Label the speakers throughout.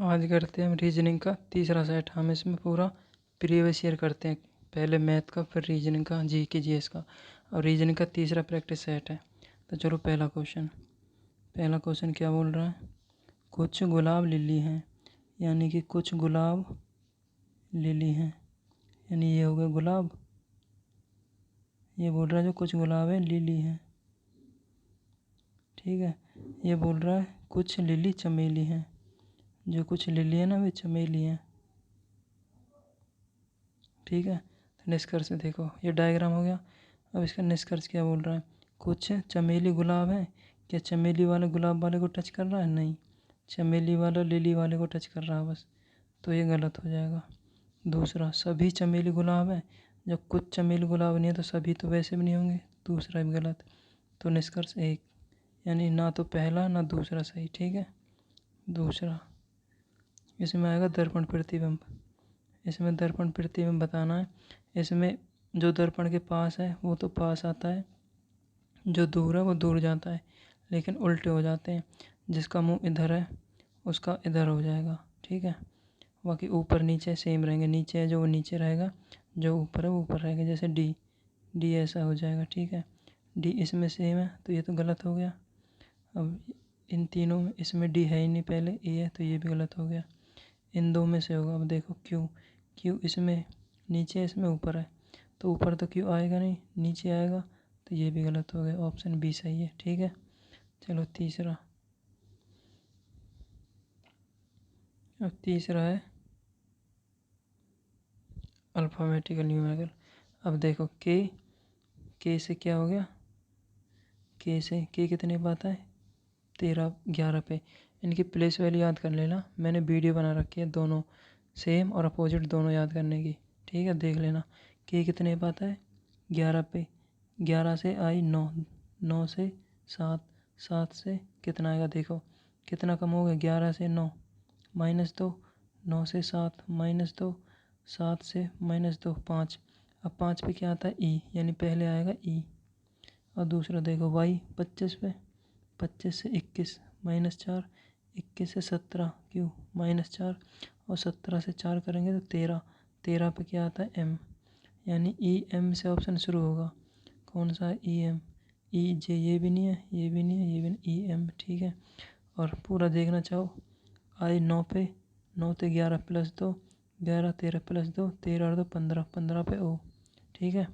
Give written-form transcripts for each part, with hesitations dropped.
Speaker 1: आज करते हैं हम रीजनिंग का तीसरा सेट। हम इसमें पूरा प्रीवियस ईयर करते हैं, पहले मैथ का, फिर रीजनिंग का, जी के जीएस का, और रीजनिंग का तीसरा प्रैक्टिस सेट है। तो चलो पहला क्वेश्चन क्या बोल रहा है। कुछ गुलाब लिली हैं, यानी कि कुछ गुलाब लिली हैं, यानी ये हो गया गुलाब। ये बोल रहा है जो कुछ गुलाब है लिली हैं, ठीक है। ये बोल रहा है कुछ लिली चमेली हैं, जो कुछ लिली है ना वे चमेली हैं, ठीक है। तो निष्कर्ष देखो, ये डायग्राम हो गया। अब इसका निष्कर्ष क्या बोल रहा है। कुछ चमेली गुलाब है, क्या चमेली वाले गुलाब वाले को टच कर रहा है? नहीं, चमेली वाला लिली वाले को टच कर रहा है बस, तो ये गलत हो जाएगा। दूसरा, सभी चमेली गुलाब है, जब कुछ चमेली गुलाब नहीं है तो सभी तो वैसे भी नहीं होंगे, दूसरा भी गलत। तो निष्कर्ष एक, यानी ना तो पहला ना दूसरा सही, ठीक है। दूसरा, इसमें आएगा दर्पण प्रतिबिंब। इसमें दर्पण प्रतिबिंब बताना है। इसमें जो दर्पण के पास है वो तो पास आता है, जो दूर है वो दूर जाता है, लेकिन उल्टे हो जाते हैं। जिसका मुंह इधर है उसका इधर हो जाएगा, ठीक है। बाकी ऊपर नीचे सेम रहेंगे, नीचे है जो वो नीचे रहेगा, जो ऊपर है वो ऊपर रहेगा। जैसे डी, डी ऐसा हो जाएगा, ठीक है। डी इसमें सेम है तो ये तो गलत हो गया। अब इन तीनों में इसमें डी है ही नहीं, पहले ए है, तो ये भी गलत हो गया। इन दो में से होगा। अब देखो क्यू, क्यू इसमें नीचे है, इसमें ऊपर है, तो ऊपर तो क्यू आएगा नहीं, नीचे आएगा, तो ये भी गलत हो गया। ऑप्शन बी सही है, ठीक है। चलो तीसरा, अब तीसरा है अल्फ़ाबेटिकल न्यूमेरिकल। अब देखो के से क्या हो गया, के से के कितने पे आता है 13 11 पे। इनकी प्लेस वैल्यू याद कर लेना, मैंने वीडियो बना रखी है दोनों सेम और अपोजिट दोनों याद करने की, ठीक है। देख लेना के कितने पे आता है 11 पे। 11 से आई 9, 9 से 7, 7 से कितना आएगा देखो, कितना कम हो गया 11 से 9 -2, 9 से 7 -2, 7 से -2 5। अब 5 पे क्या आता है ई, यानी पहले आएगा ई। और दूसरा देखो वाई 25 पे, 25 से 21 -4, 21 से 17 क्यू -4, और 17 से 4 करेंगे तो 13, 13 पे क्या आता है एम, यानी ई एम से ऑप्शन शुरू होगा। कौन सा है ई एम, ई जे ये भी नहीं है, ये भी नहीं है, ये भी नहीं, ई एम, ठीक है। और पूरा देखना चाहो आई 9 पे, 9 से 11 +2, 11 13 +2, 13 और 2 15, 15 पे ओ, ठीक है।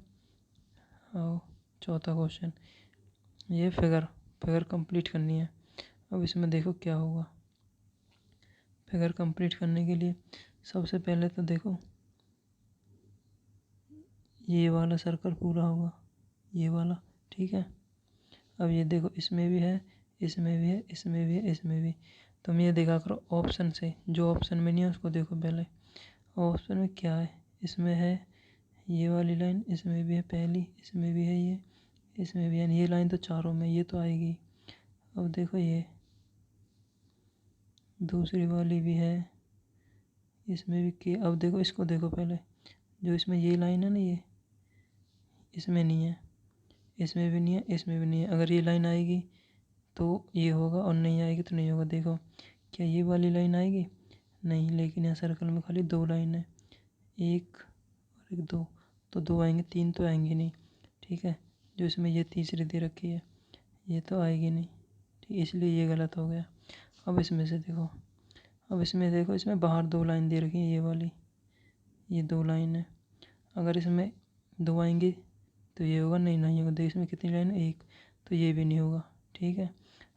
Speaker 1: आओ चौथा क्वेश्चन, ये फिगर कंप्लीट करनी है। अब इसमें देखो क्या होगा। फिगर कंप्लीट करने के लिए सबसे पहले तो देखो ये वाला सर्कल पूरा होगा, ये वाला, ठीक है। अब ये देखो इसमें भी है, इसमें भी है, इसमें भी है, इसमें भी। तुम ये देखा करो ऑप्शन से, जो ऑप्शन में नहीं है उसको देखो पहले। ऑप्शन में क्या है, इसमें है ये वाली लाइन, इसमें भी है पहली, इसमें भी है ये, इसमें भी है, ये लाइन तो चारों में, ये तो आएगी। अब देखो ये दूसरी वाली भी है, इसमें भी के। अब देखो इसको देखो पहले, जो इसमें ये लाइन है ना, ये इसमें नहीं है, इसमें भी नहीं है, इसमें भी नहीं है। अगर ये लाइन आएगी तो ये होगा, और नहीं आएगी तो नहीं होगा। देखो क्या ये वाली लाइन आएगी, नहीं, लेकिन यहाँ सर्कल में खाली 2 लाइन है, एक और एक, 2, तो 2 आएंगे, 3 तो आएंगे नहीं, ठीक है। जो इसमें ये तीसरी दे रखी है ये तो आएगी नहीं, ठीक, इसलिए ये गलत हो गया। अब इसमें से देखो, अब इसमें देखो, इसमें बाहर 2 लाइन दे रखी है, ये वाली, ये 2 लाइन है। अगर इसमें 2 आएंगी तो ये होगा, नहीं नहीं होगा। देखो इसमें कितनी लाइन है, एक, तो ये भी नहीं होगा, ठीक है।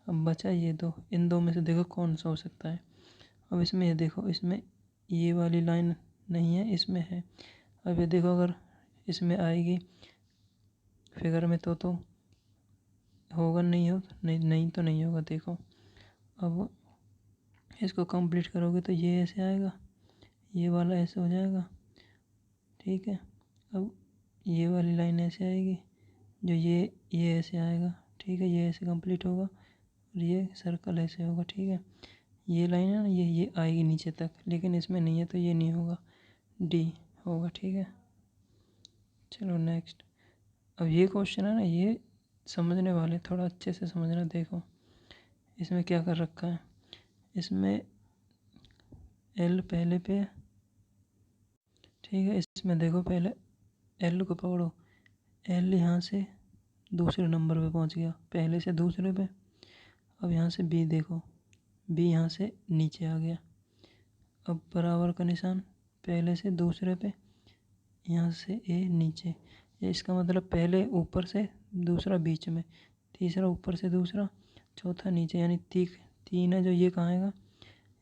Speaker 1: अब बचा ये 2, इन 2 में से देखो कौन सा हो सकता है। अब इसमें ये देखो, इसमें ये वाली लाइन नहीं है, इसमें है। अब ये देखो अगर इसमें आएगी फिगर में तो होगा, नहीं हो, नहीं नहीं तो नहीं होगा। देखो अब इसको कंप्लीट करोगे तो ये ऐसे आएगा, ये वाला ऐसे हो जाएगा, ठीक है। अब ये वाली लाइन ऐसे आएगी, जो ये ऐसे आएगा, ठीक है, ये ऐसे कंप्लीट होगा, और ये सर्कल ऐसे होगा, ठीक है। ये लाइन है ना, ये आएगी नीचे तक, लेकिन इसमें नहीं है तो ये नहीं होगा, डी होगा, ठीक है। चलो नेक्स्ट। अब ये क्वेश्चन है ना, ये समझने वाले थोड़ा अच्छे से समझना। देखो इसमें क्या कर रखा है, इसमें एल पहले पे है, ठीक है। इसमें देखो पहले एल को पकड़ो, एल यहाँ से दूसरे नंबर पे पहुँच गया, पहले से दूसरे पे। अब यहाँ से बी देखो, बी यहाँ से नीचे आ गया। अब बराबर का निशान, पहले से दूसरे पे, यहाँ से ए नीचे। ये इसका मतलब पहले ऊपर से दूसरा बीच में, तीसरा ऊपर से दूसरा, चौथा नीचे, यानी तीन है जो ये कहाँ आएगा,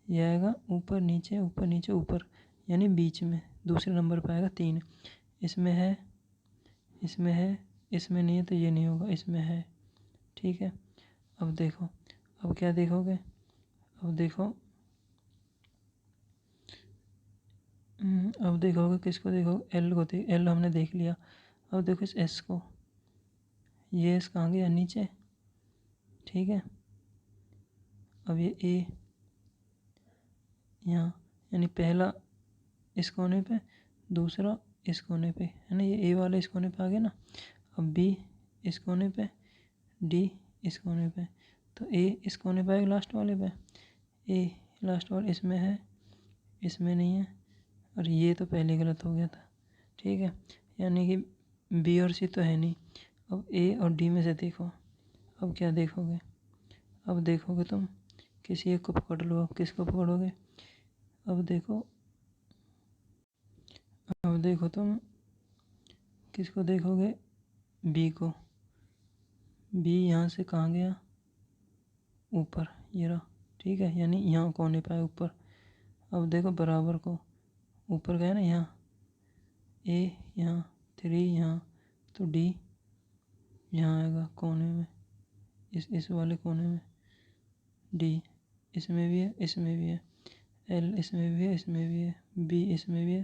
Speaker 1: ये आएगा ऊपर नीचे ऊपर नीचे ऊपर, यानी बीच में दूसरे नंबर पर आएगा 3। इसमें है, इसमें है, इसमें नहीं है तो ये नहीं होगा, इसमें है, ठीक है। अब देखो, अब क्या देखोगे, अब देखो, अब देखोगे किसको देखोगे, एल को एल हमने देख लिया। अब देखो इस एस को, ये एस कहाँ गया, नीचे, ठीक है। अब ये ए यहाँ, यानी पहला इस कोने पे, दूसरा इस कोने पे, है ना, ये ए वाला इस कोने पे आ गया ना। अब बी इस कोने पे, डी इस कोने पे, तो ए इस कोने पे आएगा लास्ट वाले पे, ए लास्ट वाले इसमें है, इसमें नहीं है, और ये तो पहले गलत हो गया था, ठीक है। यानी कि बी और सी तो है नहीं। अब ए और डी में से देखो, अब क्या देखोगे, अब देखोगे तुम किसी एक को पकड़ लो। अब किसको पकड़ोगे, अब देखो, अब देखो तुम किसको देखोगे, बी को। बी यहाँ से कहाँ गया, ऊपर, ये रहा, ठीक है, यानी यहाँ कोने पे आए ऊपर। अब देखो बराबर को, ऊपर गया ना यहाँ, ए यहाँ, 3 यहाँ, तो डी यहाँ आएगा कोने में, इस वाले कोने में, डी इसमें भी है, इसमें भी है, एल इसमें भी है, इसमें भी है, बी इसमें भी है।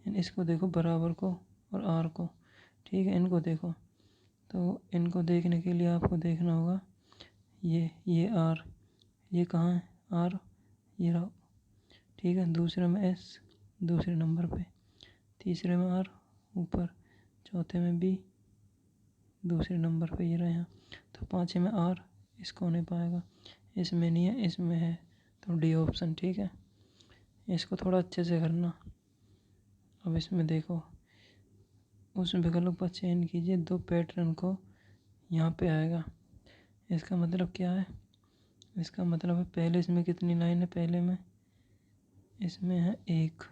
Speaker 1: यानी इसको देखो बराबर को और आर को, ठीक है। इनको देखो, तो इनको देखने के लिए आपको देखना होगा ये आर, ये कहाँ है आर, ये रहा, ठीक है। दूसरे में एस दूसरे नंबर पे, तीसरे में आर ऊपर, चौथे में बी दूसरे नंबर पे, ये रहा यहाँ। तो पाँचवें में आर इस कोने पर आएगा, इसमें नहीं है, इसमें है, तो डी ऑप्शन, ठीक है। इसको थोड़ा अच्छे से करना। अब इसमें देखो, उस विकल्प पर चयन कीजिए, 2 पैटर्न को यहाँ पे आएगा। इसका मतलब क्या है, इसका मतलब है पहले इसमें कितनी लाइन है, पहले में इसमें है 1,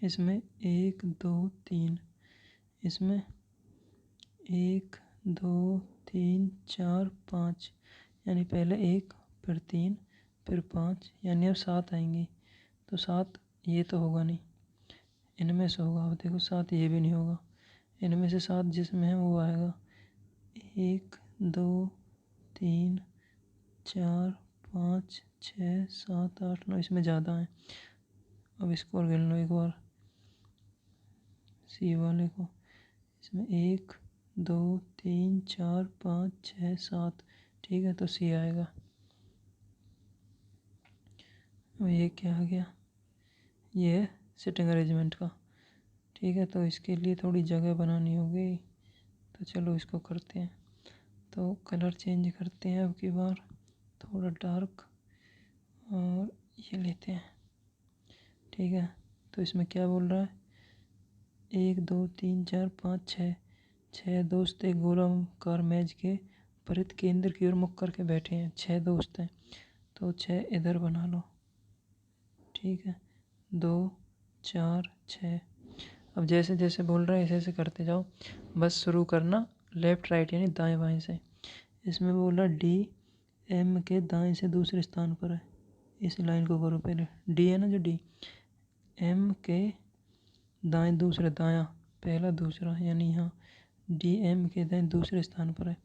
Speaker 1: इसमें 1 2 3, इसमें 1 2 3 4 5, यानी पहले 1 फिर 3 फिर 5, यानी अब 7 आएंगी। तो 7 ये तो होगा नहीं, इनमें से होगा। अब देखो 7 ये भी नहीं होगा, इनमें से 7 जिसमें है वो आएगा। 1 2 3 4 5 6 7 8 9, इसमें ज़्यादा है। अब इसको और गिन लो एक बार, सी वाले को, इसमें 1 2 3 4 5 6 7, ठीक है, तो सी आएगा। अब ये क्या आ गया, ये है सिटिंग अरेंजमेंट का, ठीक है। तो इसके लिए थोड़ी जगह बनानी होगी, तो चलो इसको करते हैं। तो कलर चेंज करते हैं अब की बार, थोड़ा डार्क, और ये लेते हैं, ठीक है। तो इसमें क्या बोल रहा है, 1 2 3 4 5 6 दोस्त एक गोलाकार मेज के परित केंद्र की ओर मुख करके बैठे हैं। 6 दोस्त हैं, तो 6 इधर बना लो, ठीक है, 2 4 6। अब जैसे जैसे बोल रहा है ऐसे ऐसे करते जाओ, बस शुरू करना लेफ़्ट राइट यानी दाएं बाएं से। इसमें बोल रहा डी एम के दाएं से दूसरे स्थान पर है, इस लाइन को करो पहले, डी है ना जो, डी एम के दाएं दूसरे, दायां पहला दूसरा, यानी यहाँ डी एम के दाएं दूसरे स्थान पर है।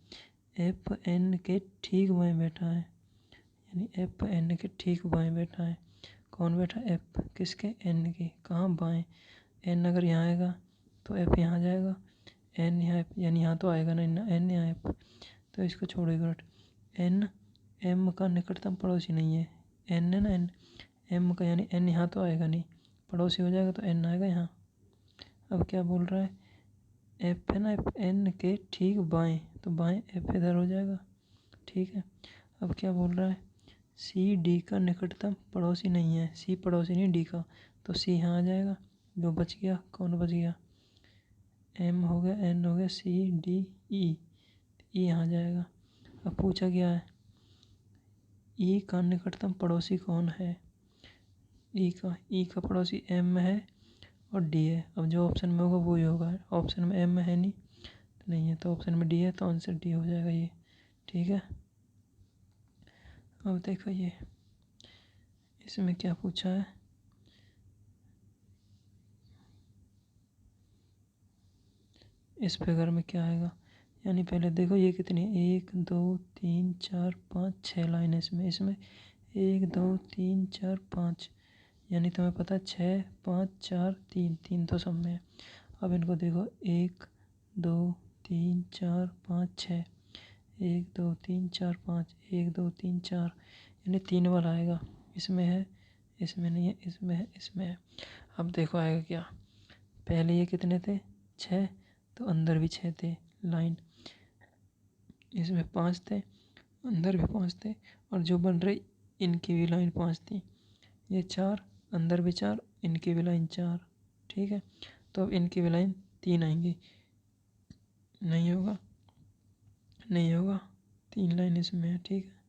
Speaker 1: एफ एन के ठीक बाएं बैठा है, यानी एफ एन के ठीक बाएं बैठा है। कौन बैठा, एफ किसके, एन के, कहाँ बाएं। एन अगर यहाँ आएगा तो एफ यहाँ आ जाएगा, एन यहाँ, यानी यहाँ तो आएगा नहीं ना, एन यहाँ एफ, तो इसको छोड़ो एक मिनट। एन एम का निकटतम पड़ोसी नहीं है, एन है ना, एन एम का, यानी एन यहाँ तो आएगा नहीं, पड़ोसी हो जाएगा तो एन आएगा यहाँ। अब क्या बोल रहा है, एफ है ना, एफ एन के ठीक बाएं, तो बाएं एफ इधर हो जाएगा, ठीक है। अब क्या बोल रहा है, सी डी का निकटतम पड़ोसी नहीं है, सी पड़ोसी नहीं डी का, तो सी यहाँ आ जाएगा। जो बच गया, कौन बच गया, एम हो गया, एन हो गया, सी डी ई, ई यहाँ आ जाएगा। अब पूछा गया है ई का निकटतम पड़ोसी कौन है, ई का पड़ोसी एम है और डी है। अब जो ऑप्शन में होगा वो ही होगा, ऑप्शन में एम है नहीं तो नहीं है, तो ऑप्शन में डी है, तो आंसर डी हो जाएगा ये। ठीक है, अब देखो ये इसमें क्या पूछा है, इस फिगर में क्या आएगा। यानी पहले देखो ये कितनी है, 1 2 3 4 5 6 लाइन है इसमें, 1 2 3 4 5, यानी तुम्हें पता है 6 5 4 3, 3 तो सब में है। अब इनको देखो 1 2 3 4 5 6, 1 2 3 4 5, 1 2 3 4, यानी 3 वाला आएगा। इसमें है, इसमें नहीं है, इसमें है, इसमें है। अब देखो आएगा क्या, पहले ये कितने थे 6, तो अंदर भी 6 थे लाइन, इसमें 5 थे, अंदर भी 5 थे, और जो बन रही इनकी भी लाइन 5 थी, ये 4, अंदर भी 4, इनकी भी लाइन 4। ठीक है, तो अब इनकी भी लाइन 3 आएंगी, नहीं होगा, नहीं होगा, 3 लाइन इसमें है। ठीक है,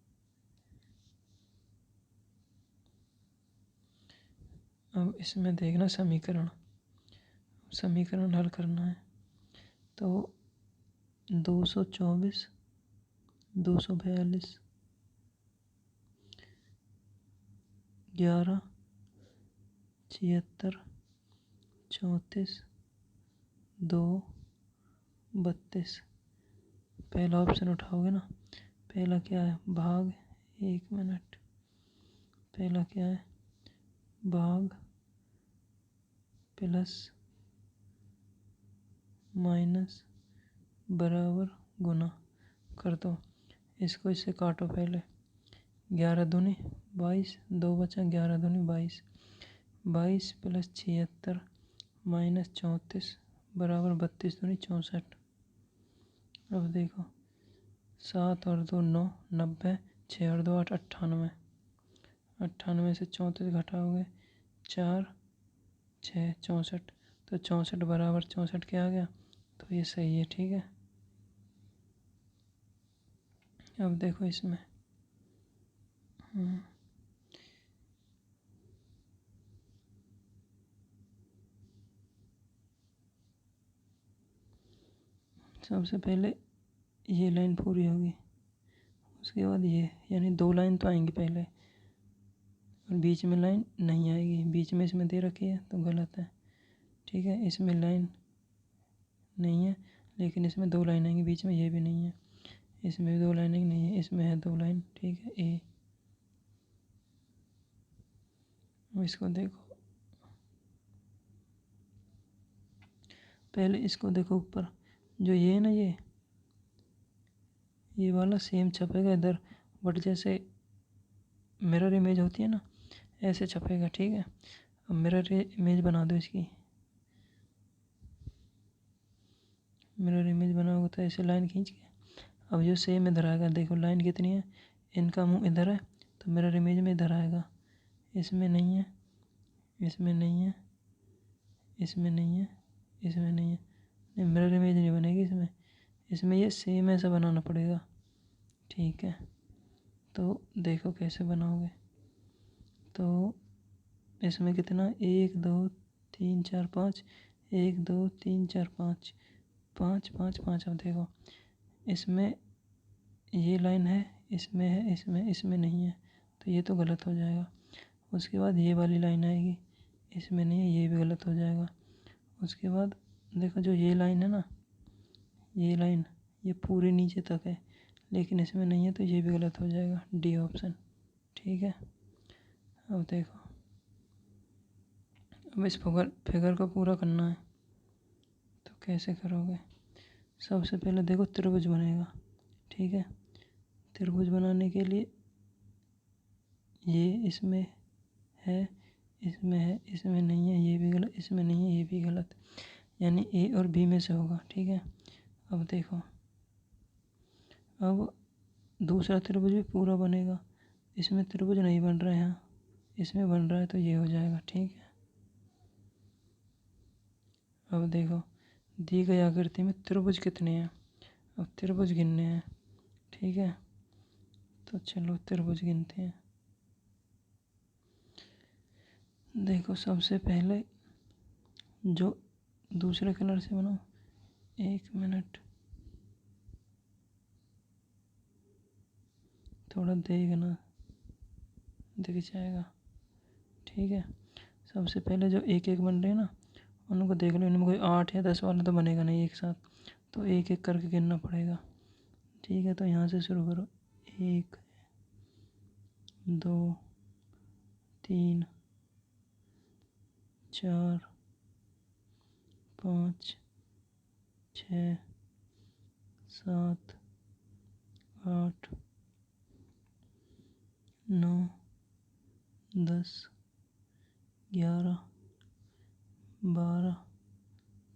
Speaker 1: अब इसमें देखना समीकरण, समीकरण हल करना है। तो 224 242 11 76 34 2 32, पहला ऑप्शन उठाओगे ना, पहला क्या है भाग, 1 मिनट, पहला क्या है भाग प्लस माइनस बराबर गुना कर दो, इसको इससे काटो पहले, 11 दूनी 22, 2 बचा, 11 दूनी 22, 22 प्लस 76 माइनस 34 बराबर 32 दूनी 64। अब देखो 7 और 2 9, 90, 6 और 2 8, 98, 98 से 34 घटाओगे 4 6 64, तो 64 बराबर 64 क्या आ गया, तो ये सही है। ठीक है, अब देखो इसमें सबसे पहले ये लाइन पूरी होगी, उसके बाद ये, यानी 2 लाइन तो आएंगी पहले, और बीच में लाइन नहीं आएगी, बीच में इसमें दे रखी है तो गलत है। ठीक है, इसमें लाइन नहीं है, लेकिन इसमें 2 लाइन आएंगी, बीच में ये भी नहीं है, इसमें भी 2 लाइन नहीं है, इसमें है 2 लाइन। ठीक है, ए, इसको देखो, पहले इसको देखो ऊपर, जो ये है ना, ये वाला सेम छपेगा इधर, बट जैसे मिरर इमेज होती है ना, ऐसे छपेगा। ठीक है, अब मिरर इमेज बना दो इसकी, मिरर इमेज बनाओगे तो ऐसे लाइन खींच के, अब जो सेम इधर आएगा, देखो लाइन कितनी है, इनका मुंह इधर है तो मिरर इमेज में इधर आएगा, इसमें नहीं है, इसमें नहीं है, इसमें नहीं है, इसमें नहीं है, नहीं मिरर इमेज नहीं बनेगी इसमें, इसमें ये सेम ऐसा बनाना पड़ेगा। ठीक है, तो देखो कैसे बनाओगे, तो इसमें कितना 1 2 3 4 5, 1 2 3 4 5, 5 5 5। अब देखो इसमें ये लाइन है, इसमें है, इसमें इसमें नहीं है, तो ये तो गलत हो जाएगा। उसके बाद ये वाली लाइन आएगी, इसमें नहीं है, ये भी गलत हो जाएगा। उसके बाद देखो जो ये लाइन है ना, ये लाइन ये पूरी नीचे तक है, लेकिन इसमें नहीं है, तो ये भी गलत हो जाएगा, डी ऑप्शन। ठीक है, अब देखो, अब इस फिगर को पूरा करना है, तो कैसे करोगे, सबसे पहले देखो त्रिभुज बनेगा। ठीक है, त्रिभुज बनाने के लिए ये इसमें है, इसमें है, इसमें नहीं है, ये भी गलत, इसमें नहीं है, ये भी गलत, यानी ए और बी में से होगा। ठीक है, अब देखो, अब दूसरा त्रिभुज भी पूरा बनेगा, इसमें त्रिभुज नहीं बन रहा है, यहाँ इसमें बन रहा है, तो ये हो जाएगा। ठीक है, अब देखो दी गई आकृति में त्रिभुज कितने हैं, अब त्रिभुज गिनने हैं। ठीक है, तो चलो त्रिभुज गिनते हैं। देखो सबसे पहले जो दूसरे कलर से बनाओ, 1 मिनट, थोड़ा देखना, दिख जाएगा। ठीक है, सबसे पहले जो एक एक बन रहे हैं ना, उनको देख लो, इनमें कोई 8 या 10 वाला तो बनेगा नहीं एक साथ, तो एक एक करके गिनना पड़ेगा। ठीक है, तो यहाँ से शुरू करो। 1 2 3 4 5 6 7 8 9 10 11 12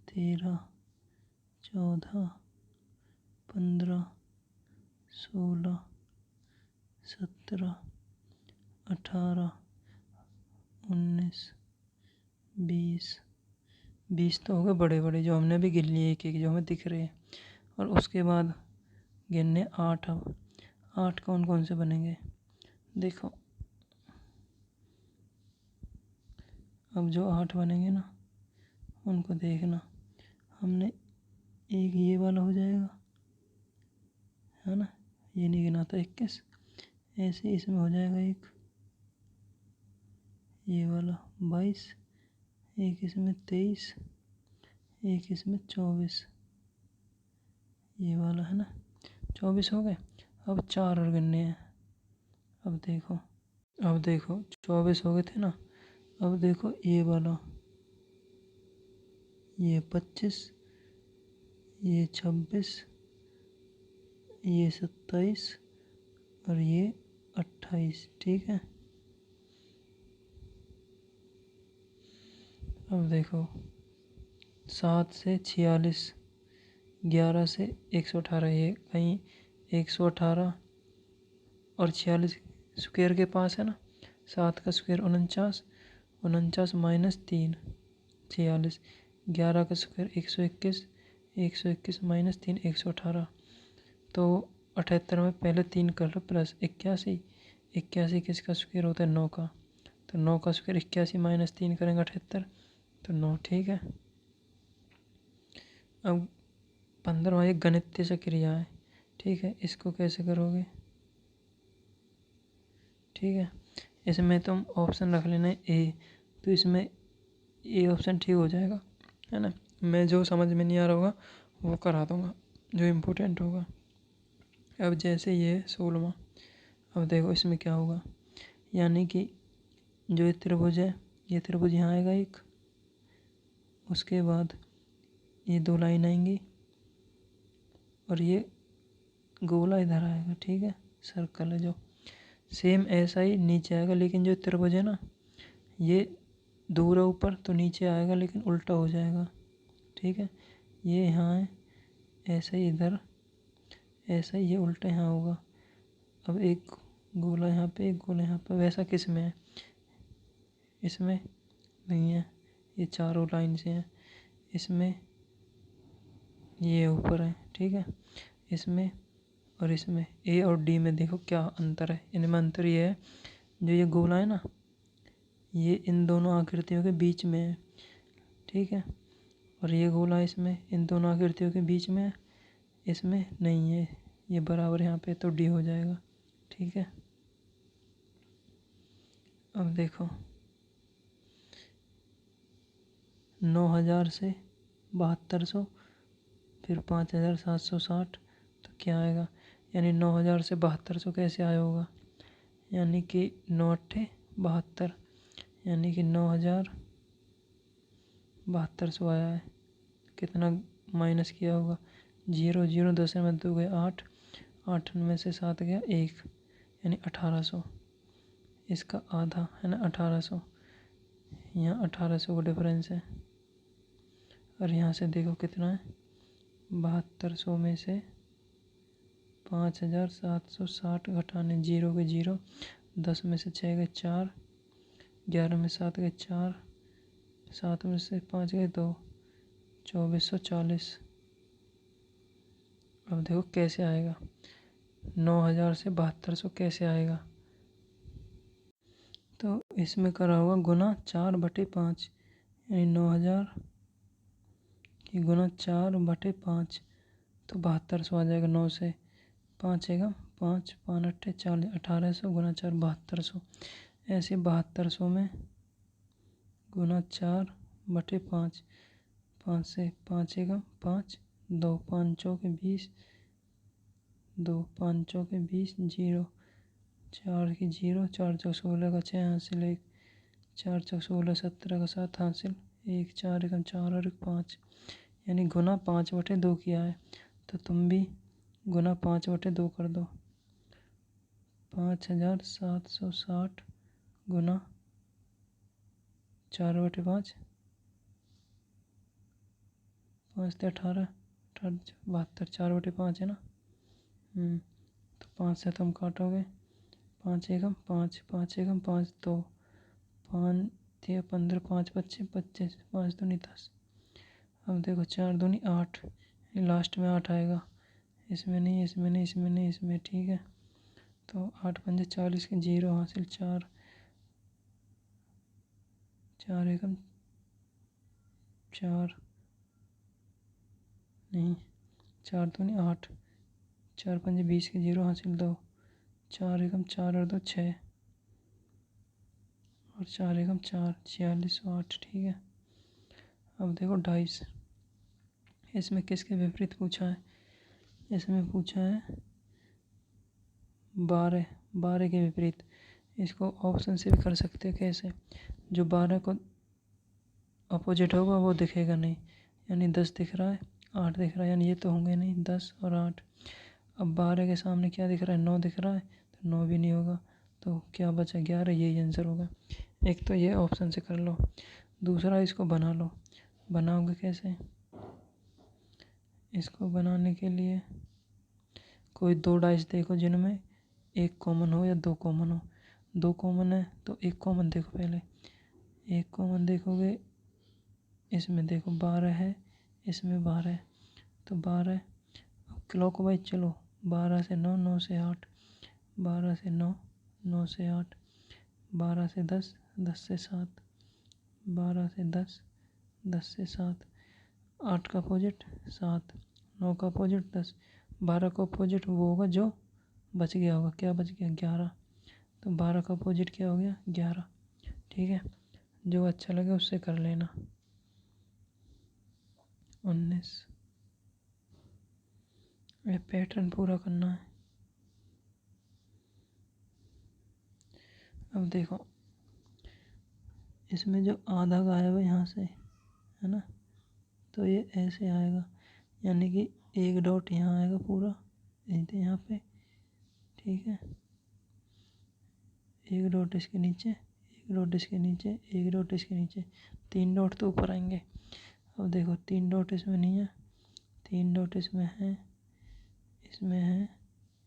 Speaker 1: 13 14 15 16 17 18 19 20 तो हो गए बड़े बड़े, जो हमने भी गिन लिए एक एक, जो हमें दिख रहे हैं। और उसके बाद गिनने 8। अब 8 कौन कौन से बनेंगे, देखो अब जो 8 बनेंगे ना, उनको देखना। हमने एक ये वाला हो जाएगा, है ना, ये नहीं गिना था 21, ऐसे इसमें हो जाएगा एक ये वाला 22, एक इसमें 23, एक इसमें 24, ये वाला है ना, 24 हो गए। अब 4 और गिनने हैं। अब देखो 24 हो गए थे ना, अब देखो ये वाला, ये 25, ये 26, ये 27 और ये 28। ठीक है, अब देखो 7 से 46, 11 से 118, ये कहीं 118 और 46 स्क्वायर के पास है ना, 7 का स्क्वायर 49, 49 माइनस 3 46, 11 का स्क्वायर 121, 121 माइनस 3 118, तो 78 में पहले 3 कर लो प्लस 81, 81 किसका स्क्वायर होता है 9 का, तो 9 का स्क्वायर 81 माइनस 3 करेंगे 78, तो 9। ठीक है, अब 15वां एक गणितीय सक्रिया है। ठीक है, इसको कैसे करोगे, ठीक है, इसमें तुम ऑप्शन रख लेना ए, तो इसमें ए ऑप्शन ठीक हो जाएगा, है ना। मैं जो समझ में नहीं आ रहा होगा वो करा दूँगा, जो इम्पोर्टेंट होगा। अब जैसे ये 16वां, अब देखो इसमें क्या होगा, यानी कि जो ये त्रिभुज है, ये त्रिभुज यहाँ आएगा एक, उसके बाद ये 2 लाइन आएंगी और ये गोला इधर आएगा। ठीक है, सर्कल है जो, सेम ऐसा ही नीचे आएगा, लेकिन जो त्रिभुज है ना, ये दूर है ऊपर, तो नीचे आएगा लेकिन उल्टा हो जाएगा। ठीक है, ये यहाँ है, ऐसा ही इधर, ऐसा ही ये उल्टा यहाँ होगा। अब एक गोला यहाँ पे, एक गोला यहाँ पे, वैसा किस में है, इसमें नहीं है, ये चारों लाइन से हैं, इसमें ये ऊपर है। ठीक है, इसमें और इसमें ए और डी में देखो क्या अंतर है, इनमें अंतर ये है, जो ये गोला है ना, ये इन दोनों आकृतियों के बीच में है। ठीक है, और ये गोला इसमें इन दोनों आकृतियों के बीच में है, इसमें नहीं है, ये बराबर यहाँ पे, तो डी हो जाएगा। ठीक है, अब देखो 9000 से 7200, फिर 5760, तो क्या आएगा, यानी 9000 से 7200 कैसे आया होगा, यानी कि 9 अट्ठे 72, यानी कि 9200 आया है। कितना माइनस किया होगा, 0 0 10 में 2 गए 8, 8 में से 7 गया 1, यानी 1800, इसका आधा है ना 1800, यहाँ 1800 का डिफरेंस है। और यहाँ से देखो कितना है, 7200 में से 5760 घटाने 0 के 0, 10 में से 6 गए 4, 11 में 7 गए 4, 7 में से 5 गए 2, 2440। अब देखो कैसे आएगा, 9000 से 7200 कैसे आएगा। तो इसमें करा होगा गुना 4/5, यानी 9000 की गुना 4/5, तो 7200 आ जाएगा। 9 से 5 है 5, 5 8 40, 1800 गुना 4 7200। ऐसे 7200 में गुना 4/5, 5 से 5 है 5, 2 5 चौके 20, 2 5 चौके 20, 0 4 की 0, 4 चौक 16 का 6 हासिल 1, 4 चौक 16 17 का 7 हासिल 1, 4 एकम 4 और 1 5, यानी गुना 5/2 किया है। तो तुम भी गुना 5/2 कर दो। 5760 गुना 4/5, 5 से 18, 72, 4/5 है ना। तो 5 से तुम काटोगे, 5 एकम 5, 5 एकम 5, 2, 5 3 15, 5 25, 25, 5 दूनी 10। अब देखो 4 दूनी 8, लास्ट में 8 आएगा। इसमें नहीं, इसमें नहीं, इसमें नहीं, इसमें, ठीक है। तो 8 पंजे 40 के 0 हासिल 4, 4 एकम 4 नहीं, 4 दूनी 8, 4 पंजे 20 के 0 हासिल 2, 4 एकम 4 और 2 6, और 4 एकम 4, 46 और 8, ठीक है। अब देखो 22, इसमें किसके विपरीत पूछा है। इसमें पूछा है 12, 12 के विपरीत। इसको ऑप्शन से भी कर सकते हैं। कैसे, जो 12 को अपोजिट होगा वो दिखेगा नहीं, यानी 10 दिख रहा है 8 दिख रहा है, यानी ये तो होंगे नहीं 10 और 8। अब 12 के सामने क्या दिख रहा है, 9 दिख रहा है, तो 9 भी नहीं होगा। तो क्या बचा, 11, यही आंसर होगा। एक तो ये ऑप्शन से कर लो। दूसरा, इसको बना लो। बनाओगे कैसे, इसको बनाने के लिए कोई 2 डाइस देखो जिनमें एक कॉमन हो या 2 कॉमन हो। 2 कॉमन है तो एक कॉमन देखो पहले। एक कॉमन देखोगे, इसमें देखो 12 है, इसमें 12 है, तो 12। अब क्लॉकवाइज चलो, 12 से 9, 9 से 8, 12 से 9, 9 से 8, 12 से 10, 10 से 7, 12 से 10, 10 से 7, 8 का अपोजिट 7, 9 का अपोजिट 10, 12 का अपोजिट वो होगा जो बच गया होगा। क्या बच गया, 11। तो 12 का अपोजिट क्या हो गया, 11, ठीक है। जो अच्छा लगे उससे कर लेना। 19, ये पैटर्न पूरा करना है। अब देखो, इसमें जो आधा गायब है यहाँ से, है ना, तो ये ऐसे आएगा, यानी कि एक डॉट यहाँ आएगा पूरा, यहाँ पे, ठीक है। एक डॉट इसके नीचे, एक डॉट इसके नीचे, एक डॉट इसके नीचे, 3 डॉट तो ऊपर आएंगे। अब देखो 3 डॉट इसमें नहीं है, 3 डॉट इसमें है, इसमें है,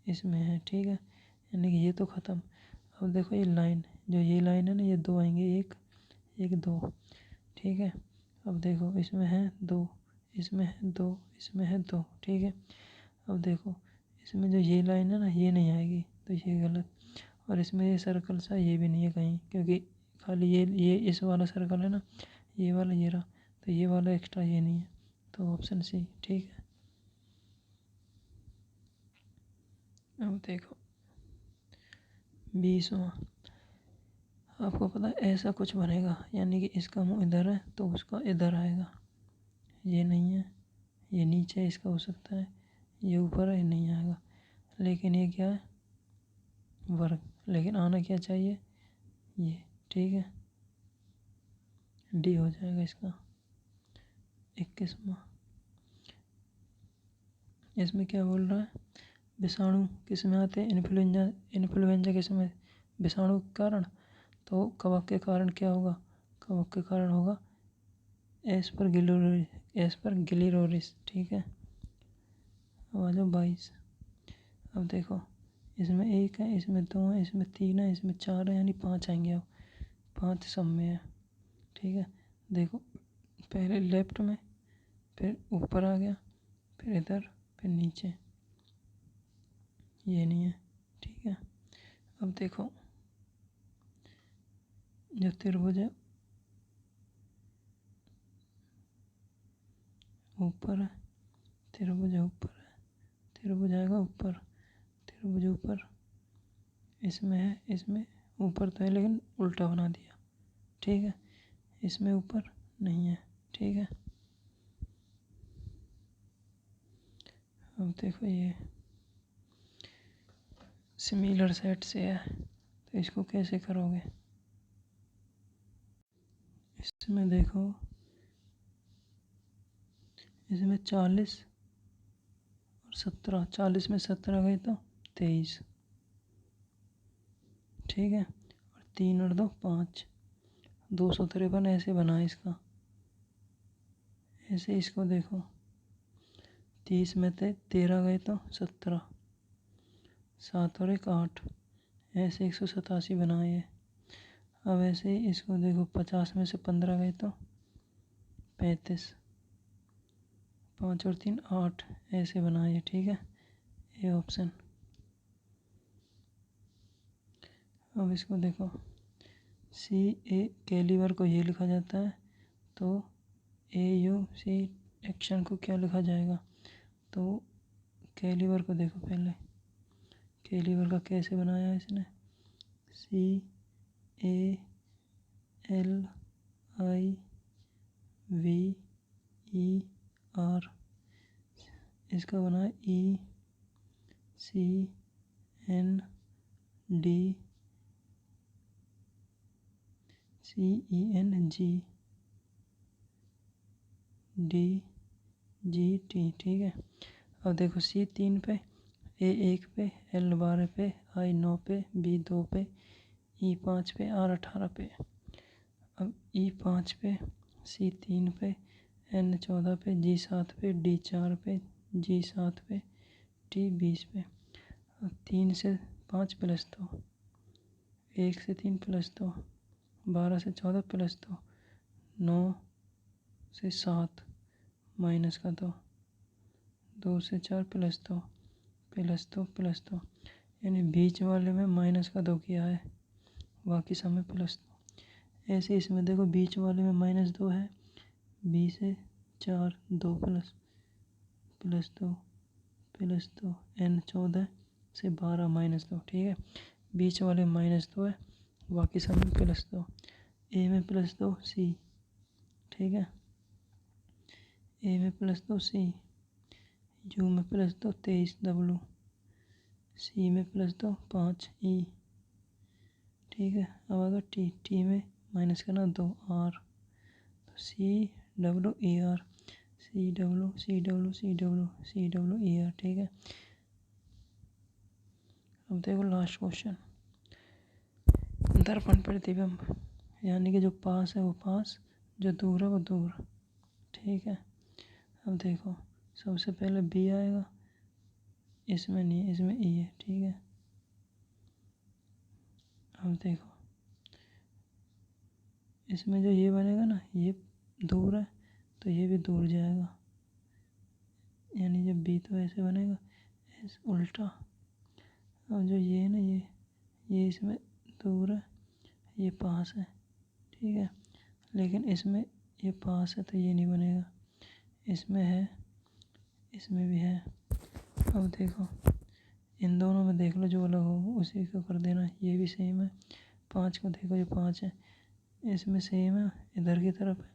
Speaker 1: इसमें है, ठीक है। यानी कि ये तो ख़त्म। अब देखो ये लाइन, जो ये लाइन है ना, ये 2 आएंगे, 1 1 2, ठीक है। अब देखो इसमें है 2, इसमें है 2, इसमें है 2, ठीक है। अब देखो इसमें जो ये लाइन है ना, ये नहीं आएगी, तो ये गलत। और इसमें ये सर्कल सा, ये भी नहीं है कहीं, क्योंकि खाली ये इस वाला सर्कल है ना, ये वाला ये रहा, तो ये वाला एक्स्ट्रा ये नहीं है, तो ऑप्शन सी, ठीक है। अब देखो 20वां, आपको पता है ऐसा कुछ बनेगा, यानी कि इसका मुंह इधर है तो उसका इधर आएगा। ये नहीं है, ये नीचे इसका हो सकता है, ये ऊपर है, नहीं आएगा। लेकिन ये क्या है, वर्ग। लेकिन आना क्या चाहिए, ये, ठीक है। डी हो जाएगा इसका। 21वां, इसमें क्या बोल रहा है, विषाणु किस में आते हैं, इन्फ्लुएंजा, इन्फ्लुएंजा किस में, विषाणु के कारण। तो कवक के कारण क्या होगा, कवक के कारण होगा एस्परगिलोसिस, ठीक है। अब आ जाओ 22। अब देखो इसमें 1 है, इसमें 2 है, इसमें 3 है, इसमें 4 है, यानी 5 आएंगे। अब 5 सब में है। ठीक है, देखो पहले लेफ्ट में, फिर ऊपर आ गया, फिर इधर, फिर नीचे, ये नहीं है। ठीक है, अब देखो जो त्रिभुज है ऊपर है, त्रिभुज है ऊपर है, त्रिभुज आएगा ऊपर, त्रिभुज ऊपर, इसमें है, इसमें ऊपर तो है लेकिन उल्टा बना दिया। ठीक है, इसमें ऊपर नहीं है। ठीक है, अब देखो ये सिमिलर सेट से है, तो इसको कैसे करोगे। इसमें देखो, इसमें 40 और 17, 40 में 17 गए तो 23। ठीक है, और 3 और 2 5, 253 ऐसे बना इसका। ऐसे इसको देखो, 30 में थे 13 गए तो 17, 7 और 1 8, ऐसे 187 बनाए। अब ऐसे ही इसको देखो, 50 में से 15 गए तो 35, 5 और 3 8, ऐसे बनाए। ठीक है, ये ऑप्शन। अब इसको देखो, CA कैलिबर को ये लिखा जाता है, तो AUC एक्शन को क्या लिखा जाएगा। तो कैलिबर को देखो पहले, कैलिबर का कैसे बनाया इसने, CALIVER, इसका बना ECNDGT। ठीक है, अब देखो C 3 पे, A 1 पे, L 12 पे, I 9 पे, B 2 पे, E 5 पे, R 18 पे। अब E 5 पे, C 3 पे, N 14 पे, G 7 पे, D 4 पे, G 7 पे, T 20 पे। अब 3 से 5 प्लस 2, 1 से 3 प्लस 2, 12 से 14 प्लस 2, 9 से 7 माइनस का 2, 2 से 4 प्लस 2 प्लस 2 प्लस 2, यानी बीच वाले में माइनस का 2 किया है, बाकी सब में प्लस 2। ऐसे इसमें देखो, बीच वाले में -2 है, बी से 4 2 प्लस 2 प्लस 2, N 14 से 12 -2। ठीक है, बीच वाले में -2 है, बाकी सब में +2। ए में +2 C। ठीक है, ए में +2 C, यू में +2 23 W, सी में +2 5 E। ठीक है, अब अगर टी में माइनस करना 2 R, तो CWER, CWER। ठीक है, अब देखो लास्ट क्वेश्चन, दर्पण प्रतिबिंब, यानी कि जो पास है वो पास, जो दूर है वो दूर। ठीक है, अब देखो सबसे पहले बी आएगा, इसमें नहीं है, इसमें ई है। ठीक है, अब देखो इसमें जो ये बनेगा ना, ये दूर है तो ये भी दूर जाएगा, यानी जब बी तो ऐसे बनेगा, ऐसे उल्टा। अब जो ये है ना, ये इसमें दूर है, ये पास है। ठीक है, लेकिन इसमें ये पास है तो ये नहीं बनेगा, इसमें है, इसमें भी है। अब देखो इन दोनों में देख लो, जो अलग हो उसी को कर देना। ये भी सेम है, 5 को देखो, ये 5 है, इसमें सेम है, इधर की तरफ है,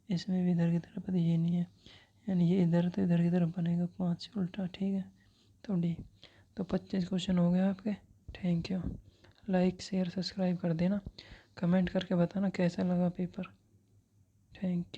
Speaker 1: इसमें भी इधर की तरफ है, तो ये नहीं है, यानी ये इधर तो इधर की तरफ बनेगा 5 उल्टा। ठीक है, तो डी। तो 25 क्वेश्चन हो गए आपके। Thank you. Like share subscribe कर देना, कमेंट करके बताना कैसा लगा पेपर। Thank you.